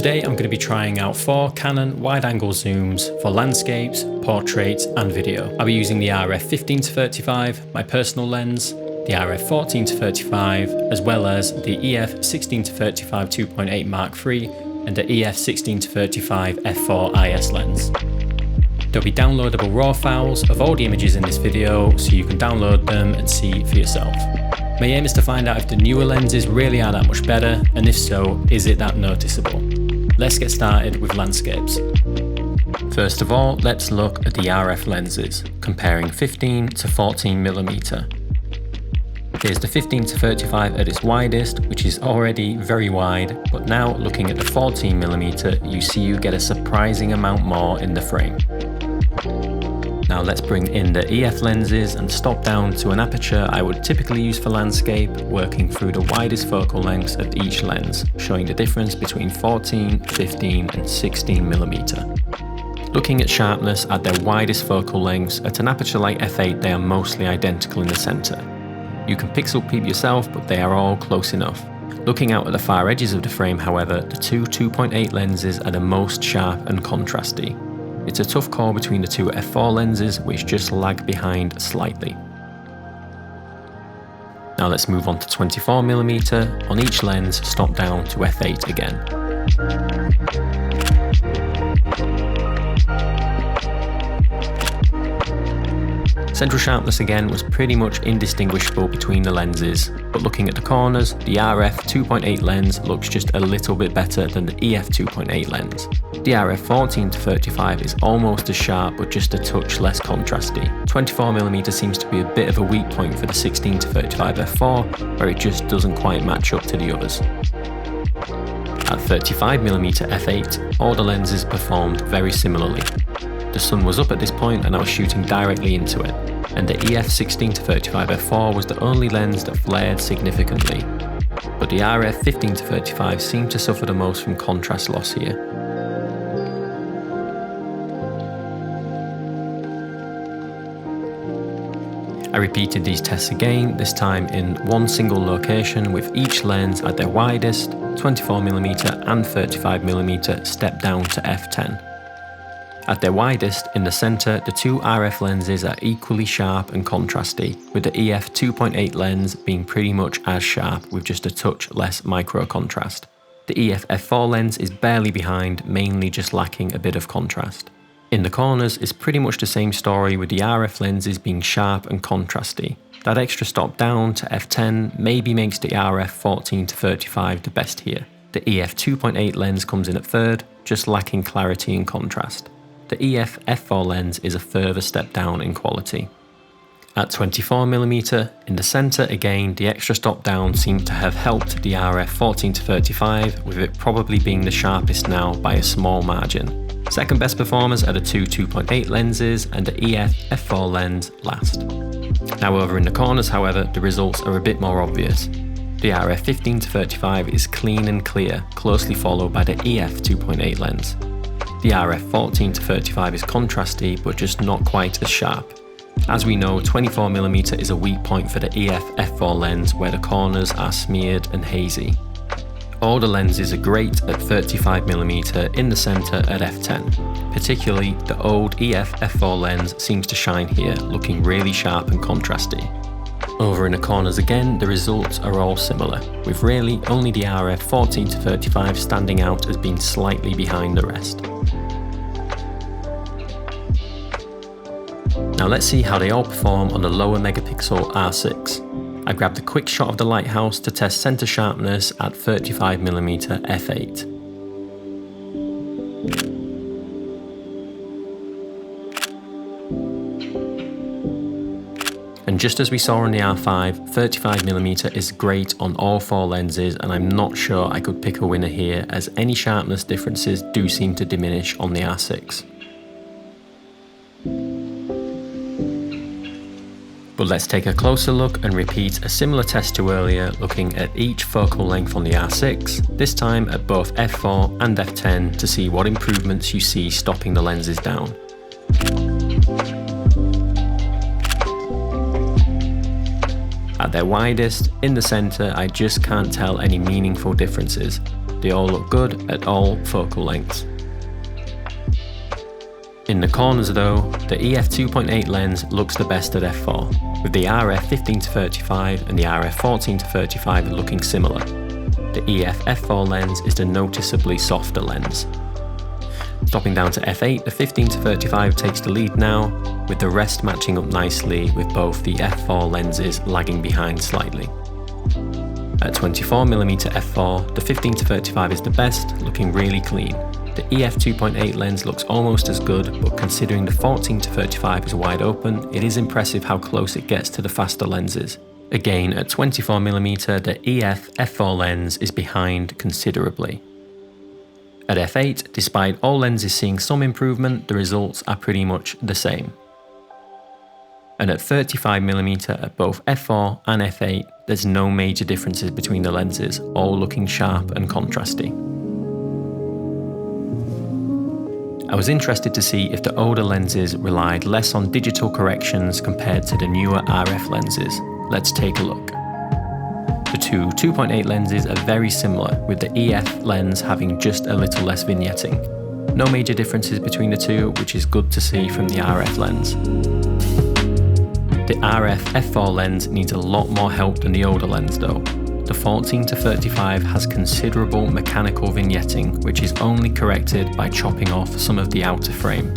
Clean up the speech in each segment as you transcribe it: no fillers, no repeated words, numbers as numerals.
Today I'm going to be trying out 4 Canon wide-angle zooms for landscapes, portraits and video. I'll be using the RF15-35, my personal lens, the RF14-35, as well as the EF16-35 2.8 Mark III and the EF16-35 f4 IS lens. There'll be downloadable RAW files of all the images in this video so you can download them and see for yourself. My aim is to find out if the newer lenses really are that much better, and if so, is it that noticeable? Let's get started with landscapes. First of all, let's look at the RF lenses, comparing 15 to 14mm. Here's the 15-35 at its widest, which is already very wide, but now looking at the 14mm, you get a surprising amount more in the frame. Now let's bring in the EF lenses and stop down to an aperture I would typically use for landscape, working through the widest focal lengths of each lens, showing the difference between 14, 15 and 16mm. Looking at sharpness at their widest focal lengths, at an aperture like f8 they are mostly identical in the centre. You can pixel peep yourself, but they are all close enough. Looking out at the far edges of the frame, however, the two 2.8 lenses are the most sharp and contrasty. It's a tough call between the two f4 lenses, which just lag behind slightly. Now let's move on to 24mm. On each lens, stop down to f8 again. Central sharpness again was pretty much indistinguishable between the lenses, but looking at the corners, the RF 2.8 lens looks just a little bit better than the EF 2.8 lens. The RF 14-35 is almost as sharp but just a touch less contrasty. 24mm seems to be a bit of a weak point for the 16-35 f4, where it just doesn't quite match up to the others. At 35mm f8, all the lenses performed very similarly. The sun was up at this point and I was shooting directly into it, and the EF 16-35 f4 was the only lens that flared significantly. But the RF 15-35 seemed to suffer the most from contrast loss here. I repeated these tests again, this time in one single location with each lens at their widest, 24mm and 35mm stepped down to f10. At their widest, in the centre, the two RF lenses are equally sharp and contrasty, with the EF 2.8 lens being pretty much as sharp with just a touch less micro contrast. The EF f4 lens is barely behind, mainly just lacking a bit of contrast. In the corners, it's pretty much the same story with the RF lenses being sharp and contrasty. That extra stop down to f10 maybe makes the RF 14-35 the best here. The EF 2.8 lens comes in at third, just lacking clarity and contrast. The EF f4 lens is a further step down in quality. At 24mm, in the centre again, the extra stop down seemed to have helped the RF 14-35, with it probably being the sharpest now by a small margin. Second best performers are the two 2.8 lenses and the EF f4 lens last. Now over in the corners, however, the results are a bit more obvious. The RF 15-35 is clean and clear, closely followed by the EF 2.8 lens. The RF 14-35 is contrasty, but just not quite as sharp. As we know, 24mm is a weak point for the EF f4 lens, where the corners are smeared and hazy. All the lenses are great at 35mm in the centre at f10. Particularly, the old EF f4 lens seems to shine here, looking really sharp and contrasty. Over in the corners again, the results are all similar, with really only the RF 14-35 standing out as being slightly behind the rest. Now let's see how they all perform on the lower megapixel R6. I grabbed a quick shot of the lighthouse to test centre sharpness at 35mm f8. And just as we saw on the R5, 35mm is great on all 4 lenses, and I'm not sure I could pick a winner here, as any sharpness differences do seem to diminish on the R6. But let's take a closer look and repeat a similar test to earlier, looking at each focal length on the R6, this time at both f4 and f10 to see what improvements you see stopping the lenses down. At their widest, in the centre, I just can't tell any meaningful differences. They all look good at all focal lengths. In the corners though, the EF 2.8 lens looks the best at f4, with the RF 15-35 and the RF 14-35 looking similar. The EF f4 lens is the noticeably softer lens. Dropping down to f8, the 15-35 takes the lead now, with the rest matching up nicely with both the f4 lenses lagging behind slightly. At 24mm f4, the 15-35 is the best, looking really clean. The EF 2.8 lens looks almost as good, but considering the 14-35 is wide open, it is impressive how close it gets to the faster lenses. Again, at 24mm, the EF f4 lens is behind considerably. At f8, despite all lenses seeing some improvement, the results are pretty much the same. And at 35mm at both f4 and f8, there's no major differences between the lenses, all looking sharp and contrasty. I was interested to see if the older lenses relied less on digital corrections compared to the newer RF lenses. Let's take a look. The two 2.8 lenses are very similar, with the EF lens having just a little less vignetting. No major differences between the two, which is good to see from the RF lens. The RF f4 lens needs a lot more help than the older lens though. The 14-35 has considerable mechanical vignetting, which is only corrected by chopping off some of the outer frame.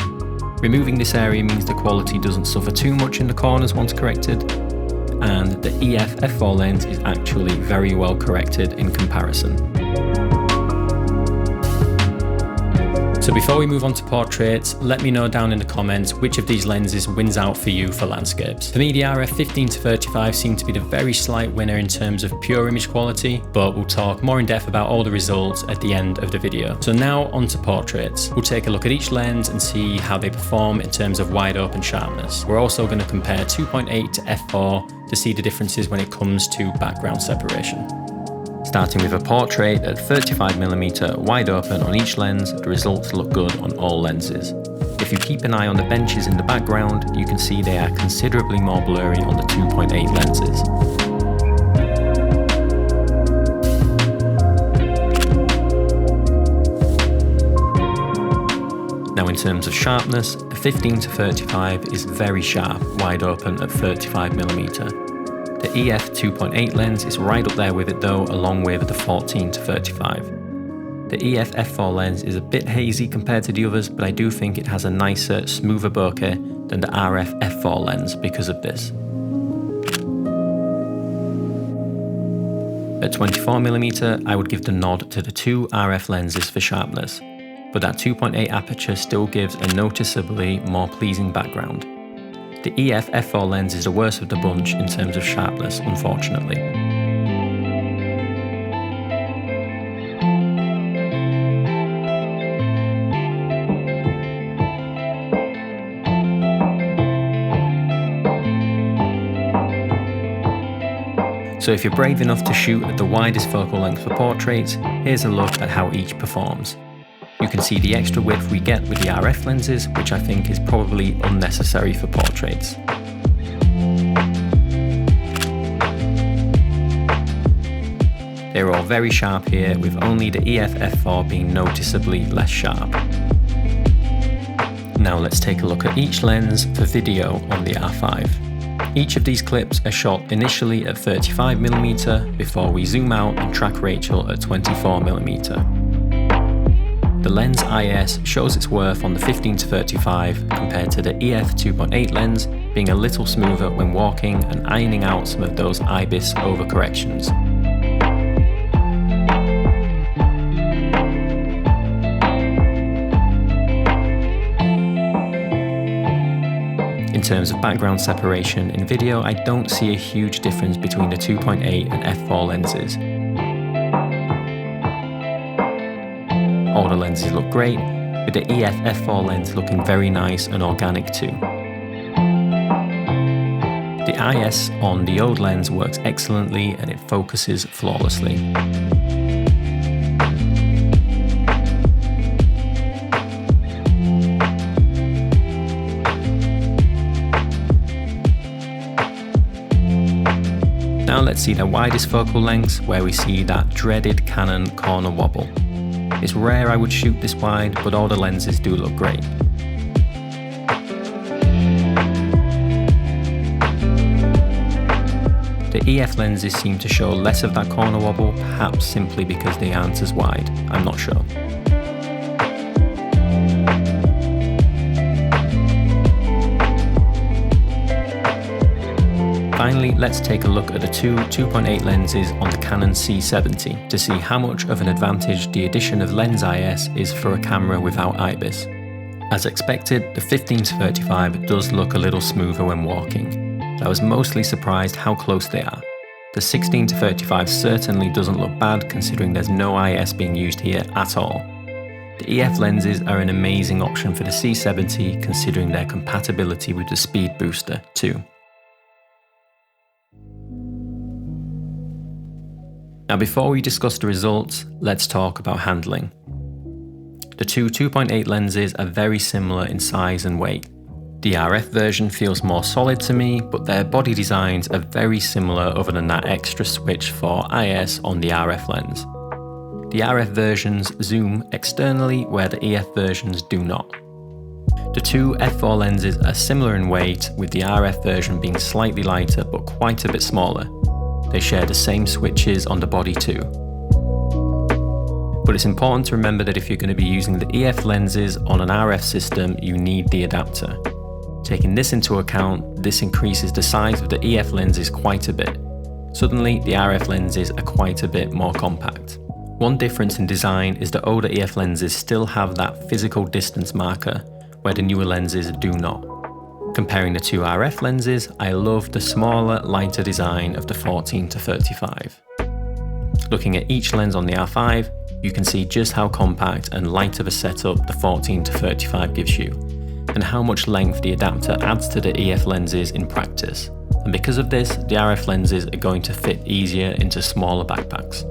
Removing this area means the quality doesn't suffer too much in the corners once corrected, and the EF f4 lens is actually very well corrected in comparison. So before we move on to portraits, let me know down in the comments which of these lenses wins out for you for landscapes. For me, the RF 15-35 seemed to be the very slight winner in terms of pure image quality, but we'll talk more in depth about all the results at the end of the video. So now on to portraits. We'll take a look at each lens and see how they perform in terms of wide open sharpness. We're also going to compare 2.8 to f4 to see the differences when it comes to background separation. Starting with a portrait at 35mm wide open on each lens, the results look good on all lenses. If you keep an eye on the benches in the background, you can see they are considerably more blurry on the 2.8 lenses. Now in terms of sharpness, the 15-35 is very sharp, wide open at 35mm. The EF 2.8 lens is right up there with it though, along with the 14-35. The EF f4 lens is a bit hazy compared to the others, but I do think it has a nicer, smoother bokeh than the RF f4 lens because of this. At 24mm, I would give the nod to the two RF lenses for sharpness, but that 2.8 aperture still gives a noticeably more pleasing background. The EF f4 lens is the worst of the bunch in terms of sharpness, unfortunately. So if you're brave enough to shoot at the widest focal length for portraits, here's a look at how each performs. You can see the extra width we get with the RF lenses, which I think is probably unnecessary for portraits. They're all very sharp here, with only the EF f4 being noticeably less sharp. Now let's take a look at each lens for video on the R5. Each of these clips are shot initially at 35mm before we zoom out and track Rachel at 24mm. The lens IS shows its worth on the 15-35 compared to the EF 2.8 lens being a little smoother when walking and ironing out some of those IBIS overcorrections. In terms of background separation in video, I don't see a huge difference between the 2.8 and f4 lenses. All the lenses look great, with the EF f4 lens looking very nice and organic too. The IS on the old lens works excellently and it focuses flawlessly. Now let's see the widest focal lengths, where we see that dreaded Canon corner wobble. It's rare I would shoot this wide, but all the lenses do look great. The EF lenses seem to show less of that corner wobble, perhaps simply because they aren't as wide, I'm not sure. Finally, let's take a look at the two 2.8 lenses on the Canon C70 to see how much of an advantage the addition of lens IS is for a camera without IBIS. As expected, the 15-35 does look a little smoother when walking, but I was mostly surprised how close they are. The 16-35 certainly doesn't look bad considering there's no IS being used here at all. The EF lenses are an amazing option for the C70 considering their compatibility with the speed booster too. Now before we discuss the results, let's talk about handling. The two 2.8 lenses are very similar in size and weight. The RF version feels more solid to me, but their body designs are very similar other than that extra switch for IS on the RF lens. The RF versions zoom externally where the EF versions do not. The two f4 lenses are similar in weight, with the RF version being slightly lighter but quite a bit smaller. They share the same switches on the body too. But it's important to remember that if you're going to be using the EF lenses on an RF system, you need the adapter. Taking this into account, this increases the size of the EF lenses quite a bit. Suddenly, the RF lenses are quite a bit more compact. One difference in design is the older EF lenses still have that physical distance marker, where the newer lenses do not. Comparing the two RF lenses, I love the smaller, lighter design of the 14-35. Looking at each lens on the R5, you can see just how compact and light of a setup the 14-35 gives you, and how much length the adapter adds to the EF lenses in practice. And because of this, the RF lenses are going to fit easier into smaller backpacks.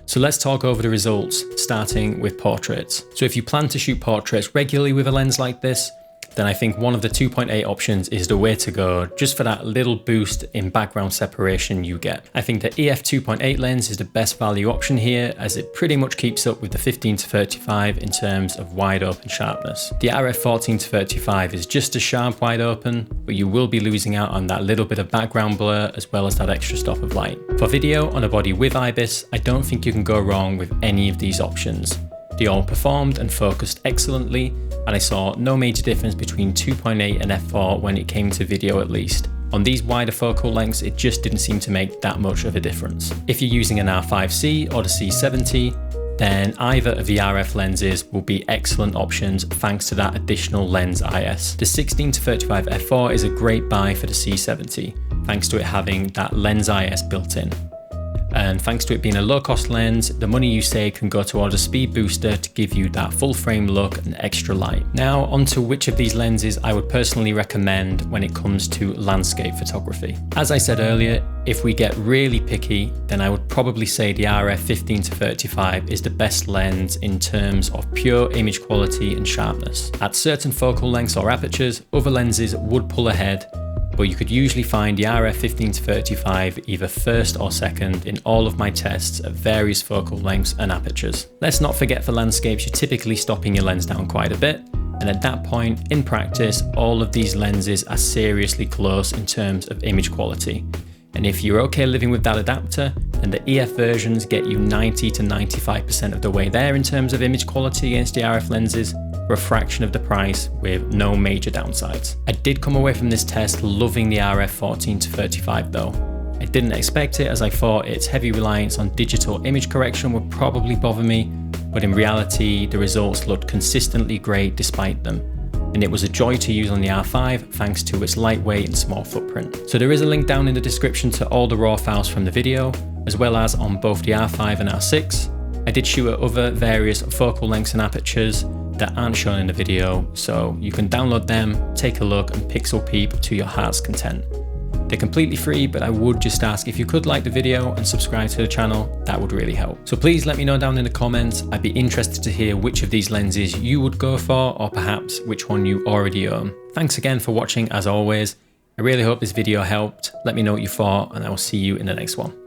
So let's talk over the results, starting with portraits. So if you plan to shoot portraits regularly with a lens like this, then I think one of the 2.8 options is the way to go, just for that little boost in background separation you get. I think the EF 2.8 lens is the best value option here, as it pretty much keeps up with the 15-35 in terms of wide open sharpness. The RF 14-35 is just as sharp wide open, but you will be losing out on that little bit of background blur as well as that extra stop of light. For video on a body with IBIS, I don't think you can go wrong with any of these options. They all performed and focused excellently, and I saw no major difference between 2.8 and f4 when it came to video at least. On these wider focal lengths, it just didn't seem to make that much of a difference. If you're using an R5C or the C70, then either of the RF lenses will be excellent options thanks to that additional lens IS. The 16-35 f4 is a great buy for the C70, thanks to it having that lens IS built in. And thanks to it being a low-cost lens, the money you save can go towards a speed booster to give you that full frame look and extra light. Now onto which of these lenses I would personally recommend when it comes to landscape photography. As I said earlier, if we get really picky, then I would probably say the RF 15-35 is the best lens in terms of pure image quality and sharpness. At certain focal lengths or apertures, other lenses would pull ahead, but you could usually find the RF 15-35 either first or second in all of my tests at various focal lengths and apertures. Let's not forget for landscapes, you're typically stopping your lens down quite a bit, and at that point, in practice, all of these lenses are seriously close in terms of image quality. And if you're okay living with that adapter, then the EF versions get you 90-95% of the way there in terms of image quality against the RF lenses, for a fraction of the price with no major downsides. I did come away from this test loving the RF 14-35 though. I didn't expect it, as I thought its heavy reliance on digital image correction would probably bother me, but in reality the results looked consistently great despite them. And it was a joy to use on the R5 thanks to its lightweight and small footprint. So there is a link down in the description to all the raw files from the video, as well as on both the R5 and R6. I did shoot at other various focal lengths and apertures that aren't shown in the video, so you can download them, take a look and pixel peep to your heart's content. They're completely free, but I would just ask if you could like the video and subscribe to the channel, that would really help. So please let me know down in the comments. I'd be interested to hear which of these lenses you would go for, or perhaps which one you already own. Thanks again for watching as always. I really hope this video helped. Let me know what you thought, and I will see you in the next one.